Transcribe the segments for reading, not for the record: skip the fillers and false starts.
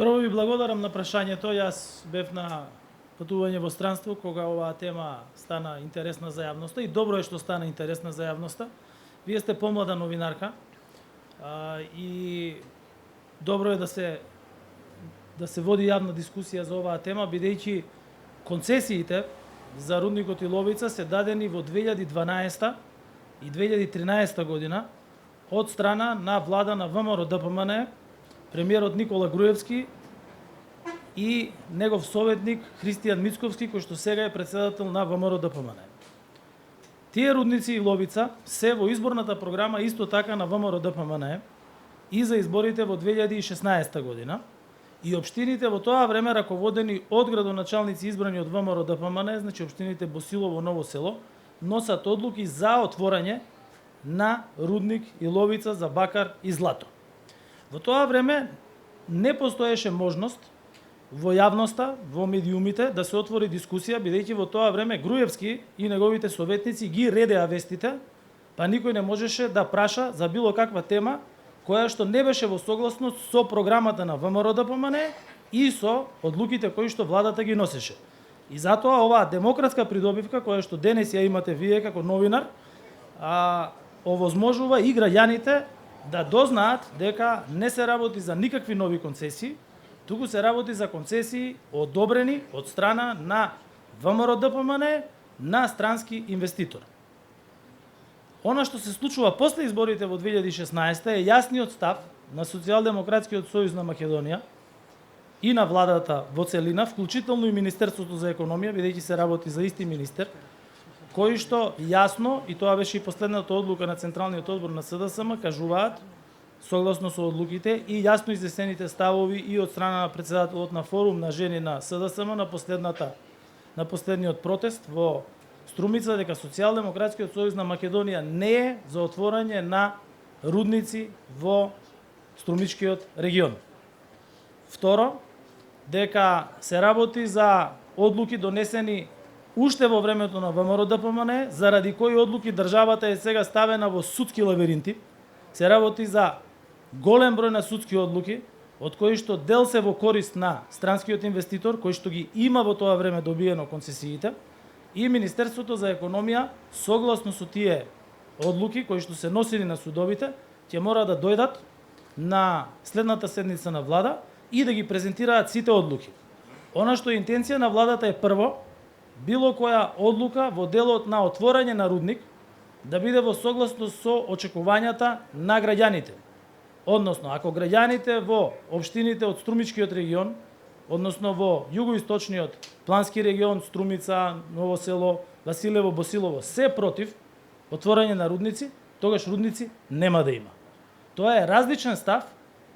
Прво ви благодарам на прашањето. Јас бев на патување во странство кога оваа тема стана интересна за јавноста и добро е што стана интересна за јавноста. Вие сте помлада новинарка и добро е да се води јавна дискусија за оваа тема, бидејќи концесиите за рудникот Иловица се дадени во 2012 и 2013 година од страна на влада на ВМРО ДПМН, премиерот Никола Груевски и негов советник Христијан Мицковски, кој што сега е претседател на ВМРО ДПМН. Тие рудници Иловица се во изборната програма исто така на ВМРО ДПМН и за изборите во 2016 година, и општините во тоа време раководени од градоначалници избрани од ВМРО ДПМН, значи општините Босилово, Ново село, носат одлуки за отворање на рудник Иловица за бакар и злато. Во тоа време не постоеше можност во јавноста, во медиумите да се отвори дискусија, бидејќи во тоа време Груевски и неговите советници ги редеа вестите, па никој не можеше да праша за било каква тема која што не беше во согласност со програмата на ВМРО ДПМН и со одлуките кои што владата ги носеше. И затоа оваа демократска придобивка која што денес ја имате вие како новинар, овозможува и граѓаните да дознаат дека не се работи за никакви нови концесии, туку се работи за концесии одобрени од страна на ВМРО ДПМН на странски инвеститор. Она што се случува после изборите во 2016 е јасниот став на Социјалдемократскиот сојуз на Македонија и на владата во целина, вклучително и Министерството за економија, бидејќи се работи за исти министер, кои што јасно, и тоа беше и последната одлука на Централниот одбор на СДСМ, кажуваат, согласно со одлуките и јасно изнесените ставови и од страна на претседателот на форум на жени на СДСМ на последниот протест во Струмица, дека Социјалдемократскиот сојуз на Македонија не е за отворање на рудници во Струмичкиот регион. Второ, дека се работи за одлуки донесени уште во времето на ВМРО ДПМН, заради кои одлуки државата е сега ставена во судски лабиринти. Се работи за голем број на судски одлуки, од кои што дел се во корист на странскиот инвеститор, кој што ги има во тоа време добиено концесиите, и Министерството за економија, согласно со тие одлуки кои што се носени на судовите, ќе мора да дојдат на следната седница на влада и да ги презентираат сите одлуки. Она што е интенција на владата е прво, било која одлука во делот на отворање на рудник да биде во согласност со очекувањата на граѓаните. Односно, ако граѓаните во општините од Струмичкиот регион, односно во југоисточниот плански регион, Струмица, Ново село, Василево, Босилово, се против отворање на рудници, тогаш рудници нема да има. Тоа е различен став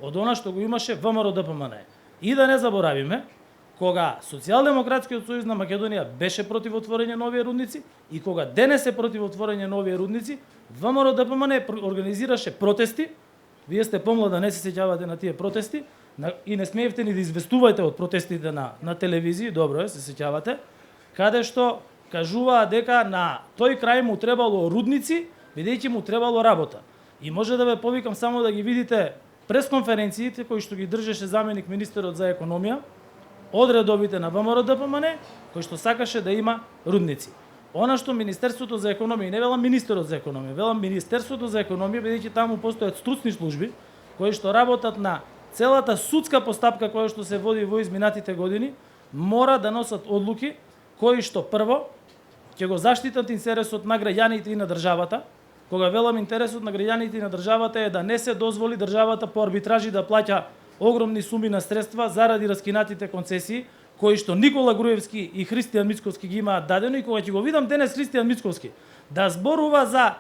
од она што го имаше ВМРО ДПМН. И да не заборавиме, кога Социјалдемократскиот сојуз на Македонија беше против отворање нови рудници и кога денес е против отворање нови рудници, ВМРО ДПМН организираше протести. Вие сте помлада, не се сеќавате на тие протести и не смеевте ни да известувате од протестите на телевизија, добро е, се сеќавате, каде што кажуваа дека на тој крај му требало рудници, бидејќи му требало работа. И може да ве повикам само да ги видите пресконференциите кои што ги држеше заменик министерот за економија од редовите на ВМРО ДПМН, кој што сакаше да има рудници. Она што Министерството за економија, не велам министерот за економија, велам Министерството за економија, бидејќи таму постојат струцни служби кои што работат на целата судска постапка која што се води во изминатите години, мора да носат одлуки кои што прво ќе го заштитат интересот на граѓаните и на државата. Кога велам интересот на граѓаните и на државата е да не се дозволи државата по арбитражи да плаќа огромни суми на средства заради раскинатите концесии, кои што Никола Груевски и Христијан Мицковски ги имаат дадено, и кога ќе го видам денес Христијан Мицковски да зборува за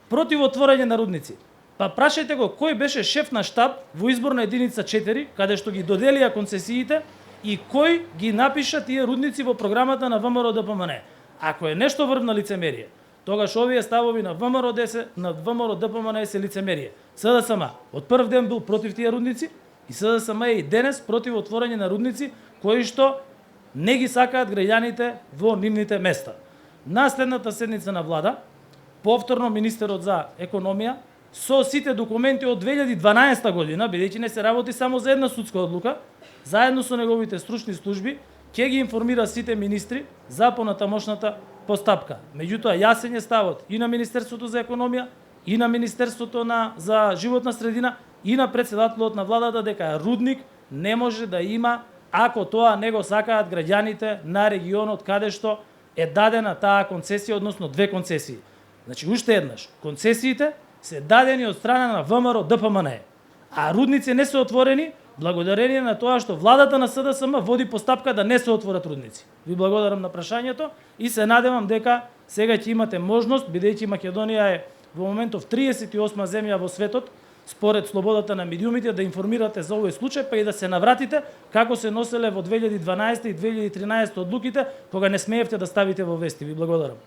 против отворање на рудници, па прашајте го кој беше шеф на штаб во изборна единица 4, каде што ги доделија концесиите и кој ги напиша тие рудници во програмата на ВМРО ДПМН. Ако е нешто врв на лицемерие, тогаш овие ставови на ВМРО ДПМН се лицемерие. СДСМ од прв ден бил против тие рудници и СДСМ е и денес против отворање на рудници кои што не ги сакаат граѓаните во нивните места. На следната седница на влада, повторно министерот за економија со сите документи од 2012 година, бидејќи не се работи само за една судска одлука, заедно со неговите стручни служби, ќе ги информира сите министри за понатамошната постапка. Меѓутоа, јасен е ставот и на Министерството за економија, и на Министерството за животна средина, и на председателот на владата дека рудник не може да има ако тоа не го сакаат граѓаните на регионот каде што е дадена таа концесија, односно две концесии. Значи, уште еднаш, концесиите се дадени од страна на ВМРО ДПМНЕ, а рудници не се отворени благодарение на тоа што владата на СДСМ води постапка да не се отворат рудници. Ви благодарам на прашањето и се надевам дека сега ќе имате можност, бидејќи Македонија е во моментов 38 земја во светот, според слободата на медиумите, да информирате за овој случај, па и да се навратите како се носеле во 2012 и 2013 одлуките, кога не смеевте да ставите во вести. Ви благодарам.